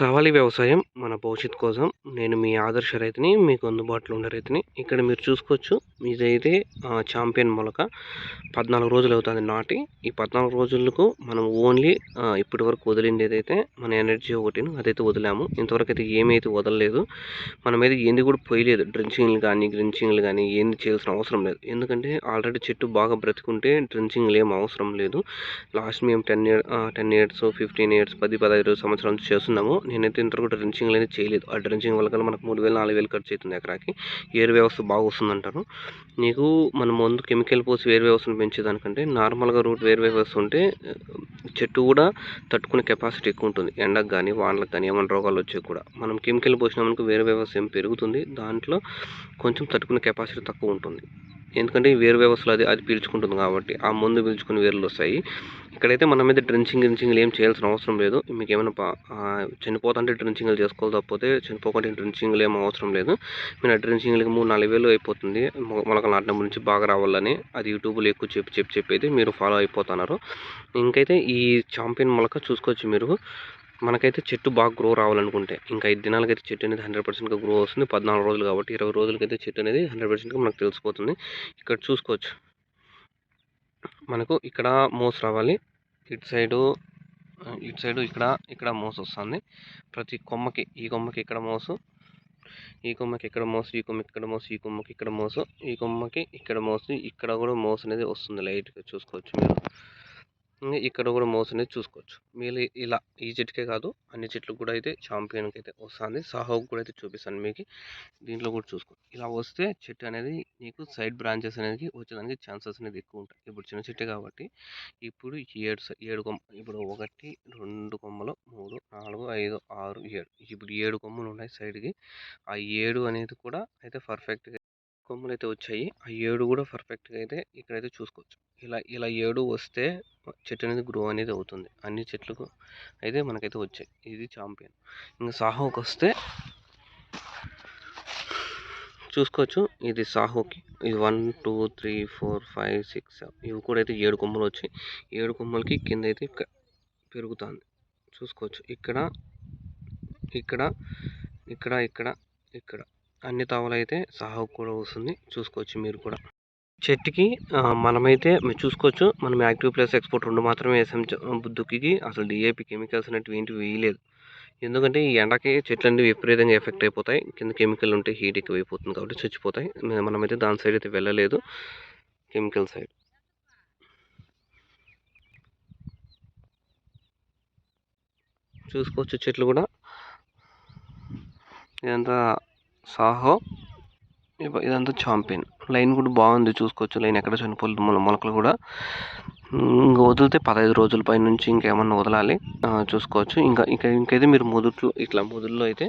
కావాలి వ్యవసాయం మన భవిష్యత్తు కోసం. నేను మీ ఆదర్శ రైతుని, మీకు అందుబాటులో ఉండే రైతుని. ఇక్కడ మీరు చూసుకోవచ్చు, ఇదైతే ఛాంపియన్ మొలక 14 రోజులు అవుతుంది నాటి. ఈ 14 రోజులకు మనం ఓన్లీ ఇప్పటి వరకు వదిలింది ఏదైతే మన ఎనర్జీ ఒకటిను అదైతే వదిలాము. ఇంతవరకు అయితే ఏమైతే వదలలేదు. మనమైతే ఏంది కూడా పోయలేదు. డ్రెంచింగ్లు కానీ గ్రించింగ్లు కానీ ఏంది చేయాల్సిన అవసరం లేదు. ఎందుకంటే ఆల్రెడీ చెట్టు బాగా బ్రతికుంటే డ్రెంచింగ్లు ఏం అవసరం లేదు. లాస్ట్ మేము 10 ఇయర్స్ 15 ఇయర్స్ 10-15 సంవత్సరాల నుంచి చేస్తున్నాము. నేనైతే ఇంతవరకు డ్రెంచింగ్లు అనేది చేయలేదు. ఆ డ్రెంచింగ్ వల్ల కల్లా మనకు 3,000-4,000 ఖర్చు అవుతుంది ఎకరాకి. ఏరు వ్యవస్థ బాగా వస్తుందంటారు. నీకు మన ముందు కెమికల్ పోసి వేరు వ్యవస్థను పెంచేదానికంటే నార్మల్గా రూట్ వేరు వ్యవస్థ ఉంటే చెట్టు కూడా తట్టుకునే కెపాసిటీ ఎక్కువ ఉంటుంది. ఎండకు కానీ వానలకు కానీ ఏమైనా రోగాలు వచ్చే కూడా. మనం కెమికల్ పోసినామనుకో వేరు వ్యవస్థ ఏం పెరుగుతుంది, దాంట్లో కొంచెం తట్టుకునే కెపాసిటీ తక్కువ ఉంటుంది. ఎందుకంటే వేరు వ్యవస్థలో అది పీల్చుకుంటుంది కాబట్టి ఆ మందు పీల్చుకుని వేర్లు వస్తాయి. ఇక్కడైతే మనం మీద డ్రెంచింగ్లు ఏం చేయాల్సిన అవసరం లేదు. మీకు ఏమైనా చనిపోతుంటే డ్రెంచింగ్లు చేసుకోవాలి, తప్పితే చనిపోకుండా డ్రెంచింగ్లు ఏం అవసరం లేదు. మీరు ఆ డ్రెంచింగ్లకి 3-4 వేలు అయిపోతుంది. మొలకలు నాటిన నుంచి బాగా రావాలని అది యూట్యూబ్లో ఎక్కువ చెప్పి అయితే మీరు ఫాలో అయిపోతున్నారు. ఇంకైతే ఈ ఛాంపియన్ మొలక చూసుకోవచ్చు మీరు. మనకైతే చెట్టు బాగా గ్రో రావాలనుకుంటే ఇంకా 5 దినాలకైతే చెట్టు అనేది 100%గా గ్రో వస్తుంది. 14 రోజులు కాబట్టి 20 రోజులకైతే చెట్టు అనేది 100%గా మనకు తెలిసిపోతుంది. ఇక్కడ చూసుకోవచ్చు, మనకు ఇక్కడ మోస్ రావాలి. ఇటు సైడు ఇక్కడ మోస్ వస్తుంది. ప్రతి కొమ్మకి, ఈ కొమ్మకి ఇక్కడ మోసు, ఈ కొమ్మకి ఇక్కడ మోసు, ఈ కొమ్మకి ఇక్కడ మోసు, ఈ కొమ్మకి ఇక్కడ మోసు, ఈ కొమ్మకి ఇక్కడ మోసు, ఇక్కడ కూడా మోస్ అనేది వస్తుంది. లైట్గా చూసుకోవచ్చు మీరు. ఇక్కడ కూడా మోస్ అనేది చూసుకోవచ్చు మీరు. ఇలా ఈ చెట్టుకే కాదు అన్ని చెట్లకు కూడా అయితే ఛాంపియన్కి అయితే వస్తుంది. సాహోకి కూడా అయితే చూపిస్తాను మీకు. దీంట్లో కూడా చూసుకోండి. ఇలా వస్తే చెట్టు అనేది నీకు సైడ్ బ్రాంచెస్ అనేది వచ్చేదానికి ఛాన్సెస్ అనేది ఎక్కువ ఉంటాయి. ఇప్పుడు చిన్న చెట్టే కాబట్టి ఇప్పుడు 7 కొమ్మ, ఇప్పుడు 1 2 కొమ్మలు 3 4 5 6 7, ఇప్పుడు 7 కొమ్మలు ఉన్నాయి సైడ్కి. ఆ 7 అనేది కూడా అయితే పర్ఫెక్ట్గా కొమ్మలు అయితే వచ్చాయి. ఆ 7 కూడా పర్ఫెక్ట్గా అయితే ఇక్కడైతే చూసుకోవచ్చు. ఇలా 7 వస్తే చెట్టు అనేది గ్రో అనేది అవుతుంది. అన్ని చెట్లకు అయితే మనకైతే వచ్చాయి. ఇది ఛాంపియన్. ఇంకా సాహోకి వస్తే చూసుకోవచ్చు, ఇది సాహోకి. ఇది 1 2 3 4 5 6 7 ఇవి కూడా అయితే 7 కొమ్మలు వచ్చాయి. 7 కొమ్మలకి కింద అయితే పెరుగుతుంది. చూసుకోవచ్చు, ఇక్కడ అన్ని తావలు అయితే సాహోకి కూడా వస్తుంది. చూసుకోవచ్చు మీరు కూడా. చెట్టుకి మనమైతే మీరు చూసుకోవచ్చు, మనం యాక్టివ్ ప్లస్ ఎక్స్పోర్ట్ 2 మాత్రమే వేసాం దుక్కికి. అసలు డిఏపి కెమికల్స్ అనేవి ఏంటి వేయలేదు. ఎందుకంటే ఈ ఎండకి చెట్లు అనేవి విపరీతంగా ఎఫెక్ట్ అయిపోతాయి. కింద కెమికల్ ఉంటే హీట్ ఎక్కువ అయిపోతుంది కాబట్టి చచ్చిపోతాయి. మనమైతే దాని సైడ్ అయితే వెళ్ళలేదు, కెమికల్ సైడ్. చూసుకోవచ్చు చెట్లు కూడా. ఇదంతా సాహో, ఇదంతా ఛాంపియన్. లైన్ కూడా బాగుంది చూసుకోవచ్చు. లైన్ ఎక్కడ చనిపోలేదు. మొలకలు కూడా ఇంకా వదిలితే 15 రోజుల పై నుంచి ఇంకేమన్నా వదలాలి. చూసుకోవచ్చు. ఇంకైతే మీరు మొదట్లో అయితే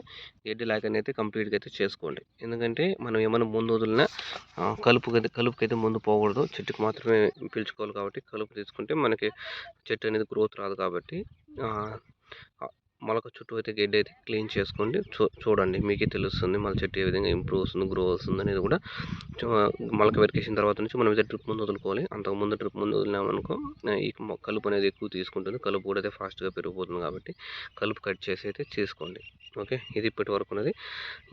గడ్డి లాగని అయితే కంప్లీట్గా అయితే చేసుకోండి. ఎందుకంటే మనం ఏమైనా ముందు వదిలినా కలుపుకైతే ముందు పోకూడదు. చెట్టుకు మాత్రమే పీల్చుకోవాలి కాబట్టి కలుపు తీసుకుంటే మనకి చెట్టు అనేది గ్రోత్ రాదు. కాబట్టి మొలక చుట్టూ అయితే గడ్డి అయితే క్లీన్ చేసుకోండి. చూడండి, మీకే తెలుస్తుంది మళ్ళీ చెట్టు ఏ విధంగా ఇంప్రూవ్ వస్తుంది, గ్రో వస్తుంది అనేది కూడా. మొలక వెరికేసిన తర్వాత నుంచి మనం అయితే డ్రిప్ ముందు వదులుకోవాలి. అంతకుముందు డ్రిప్ ముందు వదిలినామనుకో ఈ కలుపు అనేది ఎక్కువ తీసుకుంటుంది. కలుపు కూడా అయితే ఫాస్ట్గా పెరిగిపోతుంది కాబట్టి కలుపు కట్ చేసి అయితే చేసుకోండి. ఓకే, ఇది ఇప్పటి వరకు ఉన్నది.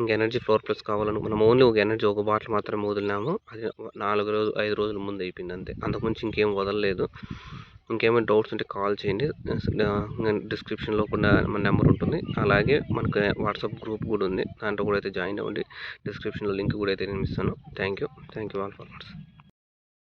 ఇంకా ఎనర్జీ ఫ్లోర్ ప్లస్ కావాలను మనం ఓన్లీ ఒక ఎనర్జీ ఒక బాటిల్ మాత్రమే వదిలినాము. అది 5 రోజుల ముందు అయిపోయింది అంతే. అంతకుమించి ఇంకేం వదలలేదు. ఇంకేమైనా డౌట్స్ ఉంటే కాల్ చేయండి. డిస్క్రిప్షన్లో కూడా మన నెంబర్ ఉంటుంది. అలాగే మనకు వాట్సాప్ గ్రూప్ కూడా ఉంది. దాంట్లో కూడా అయితే జాయిన్ అవ్వండి. డిస్క్రిప్షన్లో లింక్ కూడా అయితే నేను ఇస్తాను. Thank you all for what's.